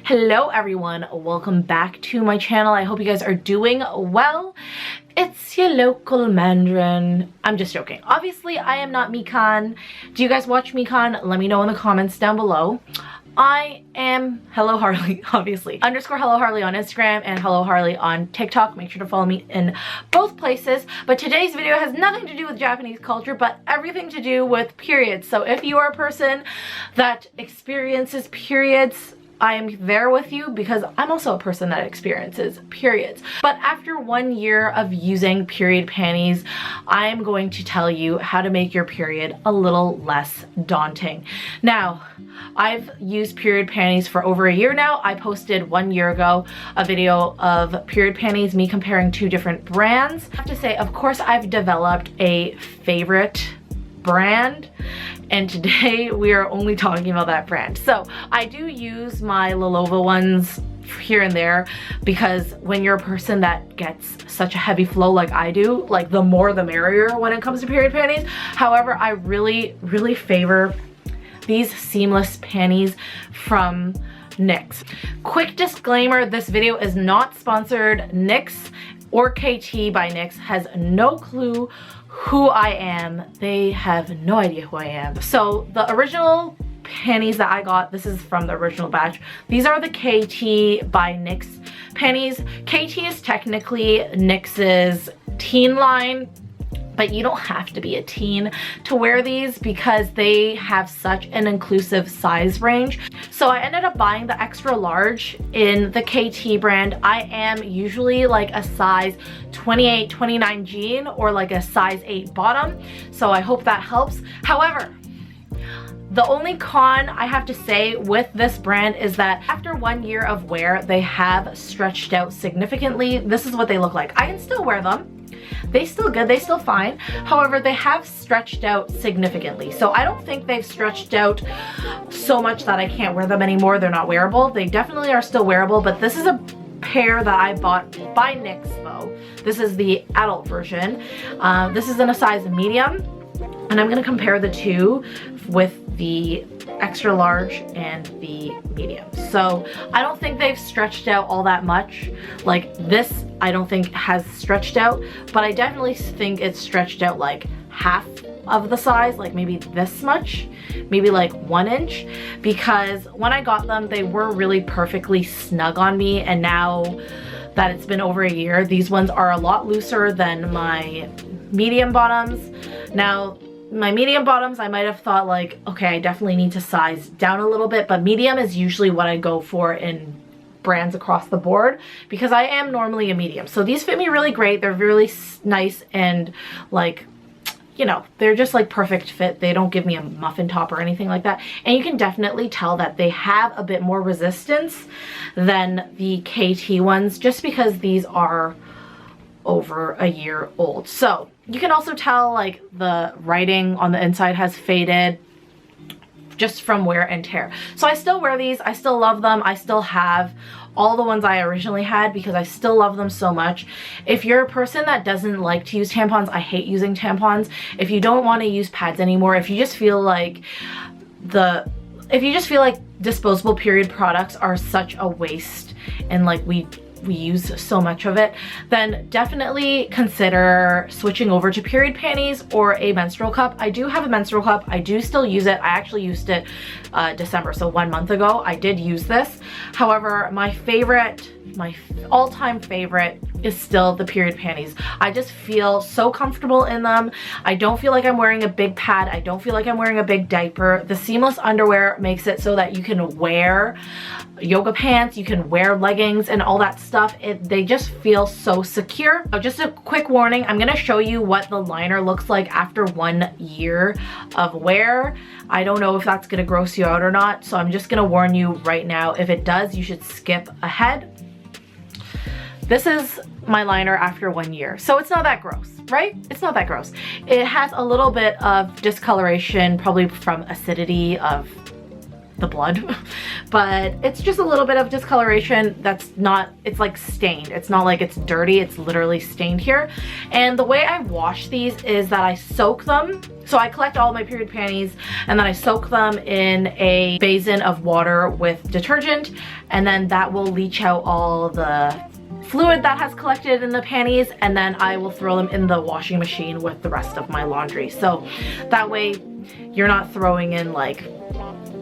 Hello everyone, welcome back to my channel. I hope you guys are doing well. It's your local Mandarin. I'm just joking. Obviously, I am not Mikan. Do you guys watch Mikan? Let me know in the comments down below. I am Hello Harley, obviously. _ Hello Harley on Instagram and Hello Harley on TikTok. Make sure to follow me in both places. But today's video has nothing to do with Japanese culture, but everything to do with periods. So if you are a person that experiences periods, I am there with you because I'm also a person that experiences periods. But after 1 year of using period panties, I am going to tell you how to make your period a little less daunting. Now, I've used period panties for over a year now. I posted 1 year ago a video of period panties, me comparing two different brands. I have to say, of course, I've developed a favorite brand, and today we are only talking about that brand. So I do use my Lolova ones here and there because when you're a person that gets such a heavy flow like I do, like the more the merrier when it comes to period panties. However, I really favor these seamless panties from KNIX. Quick disclaimer, this video is not sponsored. KNIX or KT by KNIX has no clue who I am. They have no idea who I am. So the original panties that I got, this is from the original batch. These are the KT by KNIX panties. KT is technically KNIX's teen line, but you don't have to be a teen to wear these because they have such an inclusive size range. So I ended up buying the extra large in the KT brand. I am usually like a size 28, 29 jean or like a size 8 bottom. So I hope that helps. However, the only con I have to say with this brand is that after 1 year of wear, they have stretched out significantly. This is what they look like. I can still wear them. They still good, they still fine. However, they have stretched out significantly. So I don't think they've stretched out so much that I can't wear them anymore. They're not wearable. They definitely are still wearable, but this is a pair that I bought by KNIX though. This is the adult version. This is in a size medium, and I'm gonna compare the two with the extra large and the medium. So I don't think they've stretched out all that much. Like this, I don't think has stretched out, but I definitely think it's stretched out like half of the size, like maybe this much, maybe like 1 inch, because when I got them, they were really perfectly snug on me, and now that it's been over a year, these ones are a lot looser than my medium bottoms. Now, my medium bottoms, I might have thought like, okay, I definitely need to size down a little bit, but medium is usually what I go for in brands across the board because I am normally a medium. So these fit me really great. They're really nice and like, you know, they're just like perfect fit. They don't give me a muffin top or anything like that. And you can definitely tell that they have a bit more resistance than the KT ones just because these are over a year old. So you can also tell like the writing on the inside has faded just from wear and tear. So I still wear these. I still love them. I still have all the ones I originally had because I still love them so much. If you're a person that doesn't like to use tampons, I hate using tampons. If you don't want to use pads anymore, if you just feel like disposable period products are such a waste and like we use so much of it, then definitely consider switching over to period panties or a menstrual cup. I do have a menstrual cup. I do still use it. I actually used it December, so 1 month ago. I did use this. However, my all-time favorite is still the period panties. I just feel so comfortable in them. I don't feel like I'm wearing a big pad. I don't feel like I'm wearing a big diaper. The seamless underwear makes it so that you can wear yoga pants, you can wear leggings and all that stuff. They just feel so secure. So just a quick warning, I'm gonna show you what the liner looks like after 1 year of wear. I don't know if that's gonna gross you out or not, so I'm just gonna warn you right now. If it does, you should skip ahead. This is my liner after 1 year. So it's not that gross, right? It's not that gross. It has a little bit of discoloration, probably from acidity of the blood. But it's just a little bit of discoloration that's not, it's like stained. It's not like it's dirty, it's literally stained here. And the way I wash these is that I soak them. So I collect all of my period panties and then I soak them in a basin of water with detergent, and then that will leach out all the fluid that has collected in the panties, and then I will throw them in the washing machine with the rest of my laundry. So that way you're not throwing in like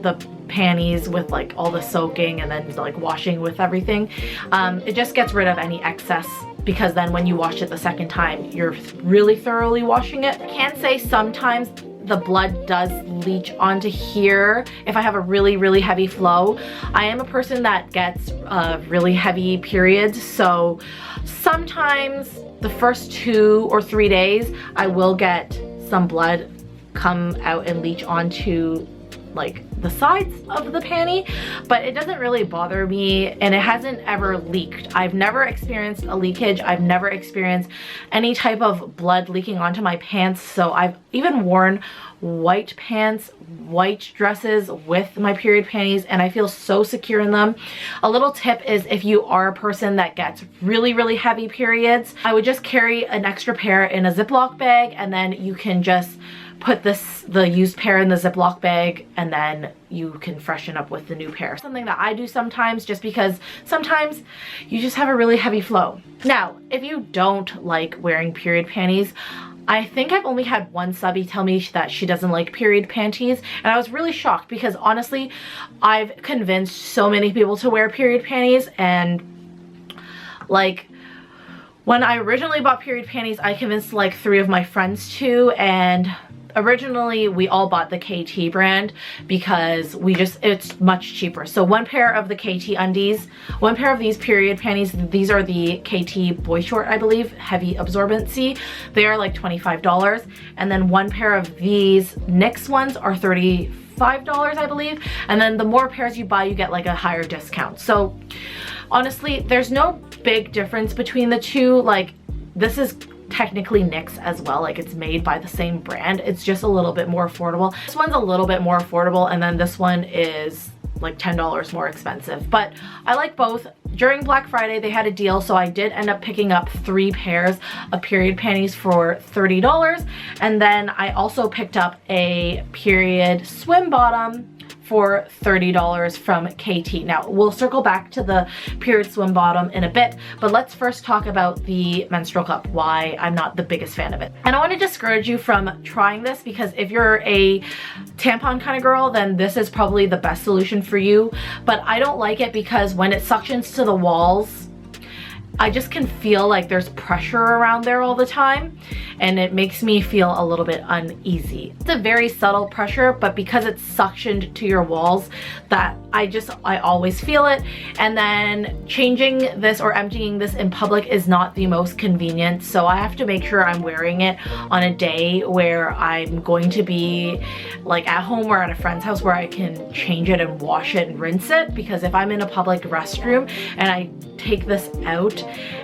the panties with like all the soaking and then like washing with everything. It just gets rid of any excess, because then when you wash it the second time, you're really thoroughly washing it. I can say sometimes the blood does leach onto here if I have a really heavy flow. I am a person that gets really heavy periods, so sometimes the first 2 or 3 days I will get some blood come out and leach onto like the sides of the panty, but it doesn't really bother me, and it hasn't ever leaked. I've never experienced a leakage. I've never experienced any type of blood leaking onto my pants. So I've even worn white pants, white dresses with my period panties, and I feel so secure in them. A little tip is, if you are a person that gets really heavy periods, I would just carry an extra pair in a Ziploc bag, and then you can just put the used pair in the Ziploc bag, and then you can freshen up with the new pair. Something that I do sometimes, just because sometimes you just have a really heavy flow. Now, if you don't like wearing period panties, I think I've only had one subby tell me that she doesn't like period panties, and I was really shocked, because honestly, I've convinced so many people to wear period panties, and like, when I originally bought period panties, I convinced like 3 of my friends to, and originally we all bought the KT brand because it's much cheaper. So one pair of the KT undies, one pair of these period panties, these are the KT boy short, I believe, heavy absorbency, they are like $25, and then one pair of these KNIX ones are $35, I believe, and then the more pairs you buy, you get like a higher discount. So honestly, there's no big difference between the two. Like, this is technically KNIX as well, like it's made by the same brand, it's just a little bit more affordable. This one's a little bit more affordable, and then this one is like $10 more expensive, but I like both. During Black Friday they had a deal, so I did end up picking up 3 pairs of period panties for $30, and then I also picked up a period swim bottom for $30 from KT. Now, we'll circle back to the period swim bottom in a bit, but let's first talk about the menstrual cup, why I'm not the biggest fan of it. And I want to discourage you from trying this, because if you're a tampon kind of girl, then this is probably the best solution for you. But I don't like it because when it suctions to the walls, I just can feel like there's pressure around there all the time, and it makes me feel a little bit uneasy. It's a very subtle pressure, but because it's suctioned to your walls, that I always feel it. And then changing this or emptying this in public is not the most convenient, so I have to make sure I'm wearing it on a day where I'm going to be like at home or at a friend's house where I can change it and wash it and rinse it, because if I'm in a public restroom and I take this out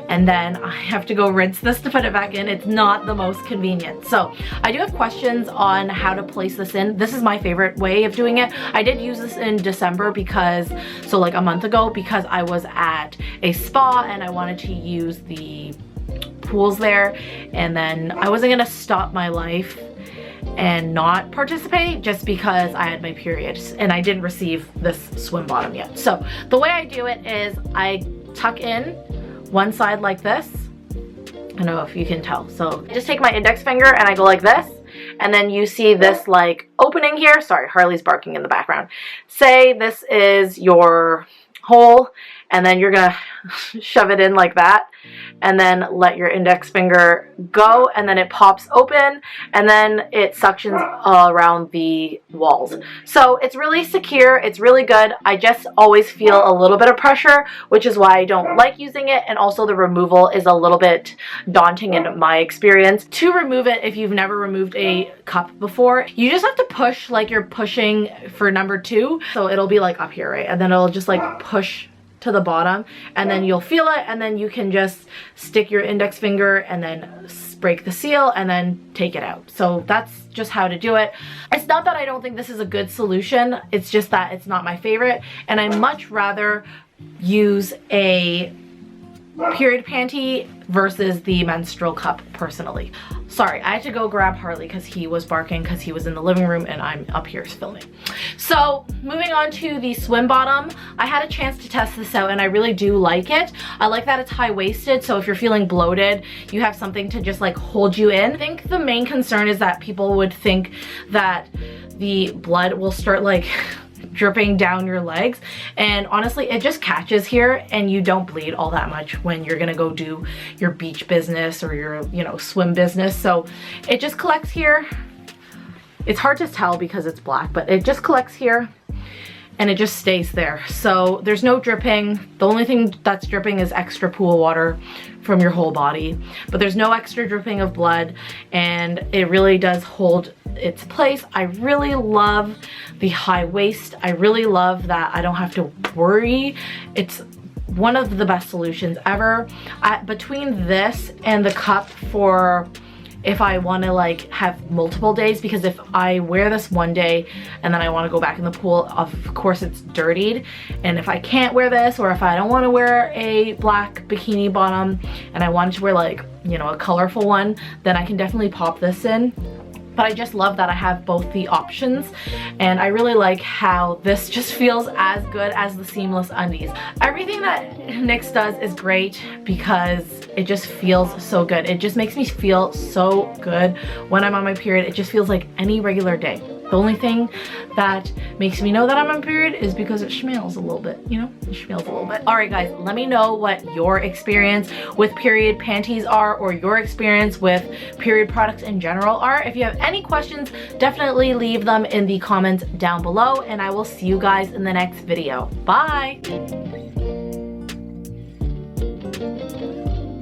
and then I have to go rinse this to put it back in, it's not the most convenient. So I do have questions on how to place this in. This is my favorite way of doing it. I did use this in December so like a month ago, because I was at a spa and I wanted to use the pools there, and then I wasn't gonna stop my life and not participate just because I had my periods and I didn't receive this swim bottom yet. So the way I do it is I tuck in one side like this. I don't know if you can tell. So I just take my index finger and I go like this, and then you see this like opening here. Sorry, Harley's barking in the background. Say this is your hole, and then you're gonna shove it in like that, and then let your index finger go, and then it pops open, and then it suctions all around the walls. So it's really secure, it's really good. I just always feel a little bit of pressure, which is why I don't like using it, and also the removal is a little bit daunting in my experience. To remove it, if you've never removed a cup before, you just have to push like you're pushing for number 2. So it'll be like up here, right? And then it'll just like push to the bottom, and then you'll feel it, and then you can just stick your index finger and then break the seal and then take it out. So that's just how to do it. It's not that I don't think this is a good solution, it's just that it's not my favorite, and I much rather use a period panty versus the menstrual cup personally. Sorry, I had to go grab Harley because he was barking because he was in the living room and I'm up here filming. So moving on to the swim bottom, I had a chance to test this out and I really do like it. I like that it's high-waisted, so if you're feeling bloated, you have something to just like hold you in. I think the main concern is that people would think that the blood will start like dripping down your legs, and honestly it just catches here and you don't bleed all that much when you're gonna go do your beach business or your, you know, swim business. So it just collects here. It's hard to tell because it's black, but it just collects here and it just stays there. So there's no dripping. The only thing that's dripping is extra pool water from your whole body, but there's no extra dripping of blood, and it really does hold its place. I really love the high waist. I really love that I don't have to worry. It's one of the best solutions ever. Between this and the cup for if I want to like have multiple days, because if I wear this one day and then I want to go back in the pool, of course it's dirtied, and if I can't wear this, or if I don't want to wear a black bikini bottom and I want to wear like, you know, a colorful one, then I can definitely pop this in. But I just love that I have both the options, and I really like how this just feels as good as the seamless undies. Everything that KNIX does is great because it just feels so good. It just makes me feel so good when I'm on my period. It just feels like any regular day. The only thing that makes me know that I'm on period is because it smells a little bit, you know? It smells a little bit. All right, guys, let me know what your experience with period panties are, or your experience with period products in general are. If you have any questions, definitely leave them in the comments down below, and I will see you guys in the next video. Bye!